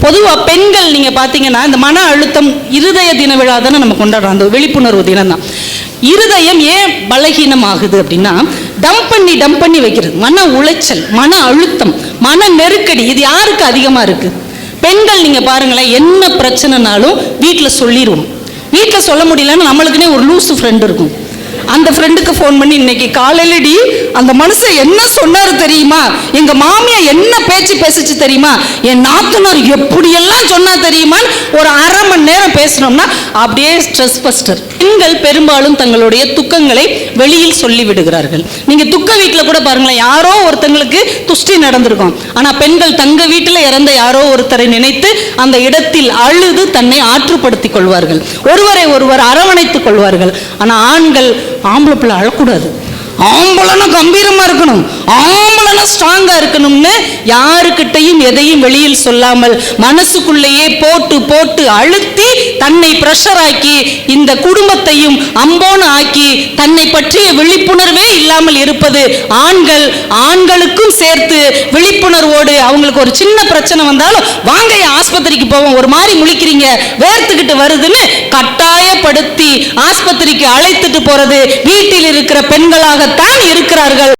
பொதுவாக பெண்கள் நீங்கள் பார்த்தீங்கன்னா இந்த மன அழுத்தம் இருதய தின விழா தானே நம்ம கொண்டாடுறோம், அந்த விழிப்புணர்வு தினம் தான். இருதயம் ஏன் பலகீனம் ஆகுது அப்படின்னா, டம்ப் பண்ணி வைக்கிறது, மன உளைச்சல், மன அழுத்தம், மன நெருக்கடி. இது யாருக்கு அதிகமாக இருக்கு? பெண்கள். நீங்கள் பாருங்களேன், என்ன பிரச்சனைனாலும் வீட்டில் சொல்லிடுவோம். வீட்டில் சொல்ல முடியலன்னு நம்மளுக்குன்னே ஒரு லூசு ஃப்ரெண்டு இருக்கும். அந்த ஃப்ரெண்டுக்கு ஃபோன் பண்ணி, இன்னைக்கு காலையிலடி அந்த மனுஷன் என்ன சொன்னாரு தெரியுமா, எங்க மாமியா என்ன பேச்சு பேசிச்சு தெரியுமா, என் நாத்தனார் எப்படியெல்லாம் சொன்னா தெரியுமா, ஒரு அரை மணி நேரம் பேசணும்னா அப்படியே ஸ்ட்ரெஸ் பஸ்டர். பெண்கள் பெரும்பாலும் தங்களுடைய துக்கங்களை வெளியில் சொல்லி விடுகிறார்கள். நீங்க துக்க வீட்டில் கூட பாருங்களேன், யாரோ ஒருத்தங்களுக்கு துஷ்டி நடந்திருக்கும், ஆனா பெண்கள் தங்க வீட்டில் இறந்த யாரோ ஒருத்தரை நினைத்து அந்த இடத்தில் அழுது தன்னை ஆற்றுப்படுத்திக் கொள்வார்கள், ஒருவரை ஒருவர் அரவணைத்துக் கொள்வார்கள். ஆனா ஆண்கள், ஆம்பளை பிள்ளை அழக்கூடாது, ஆம்பளைனா கம்பீரமா இருக்கணும், ஆம்பளைனா ஸ்ட்ராங்கா இருக்கணும்னு யாருக்கிட்டையும் எதையும் வெளியில் சொல்லாமல் மனசுக்குள்ளேயே போட்டு போட்டு அழுத்தி தன்னை பிரஷர் ஆக்கி இந்த குடும்பத்தையும் அம்போன்னு ஆக்கி தன்னை பற்றிய விழிப்புணர்வே இல்லாமல் இருப்பது ஆண்கள். ஆண்களுக்கும் சேர்த்து விழிப்புணர்வோடு அவங்களுக்கு ஒரு சின்ன பிரச்சனை வந்தாலும், வாங்க ஆஸ்பத்திரிக்கு போவோம், ஒரு மாதிரி முழிக்கிறீங்க, வேர்த்துக்கிட்டு வருதுன்னு கட்டாயப்படுத்தி ஆஸ்பத்திரிக்கு அழைத்துட்டு போறது வீட்டில் இருக்கிற பெண்களாகத்தான் இருக்கிறார்கள்.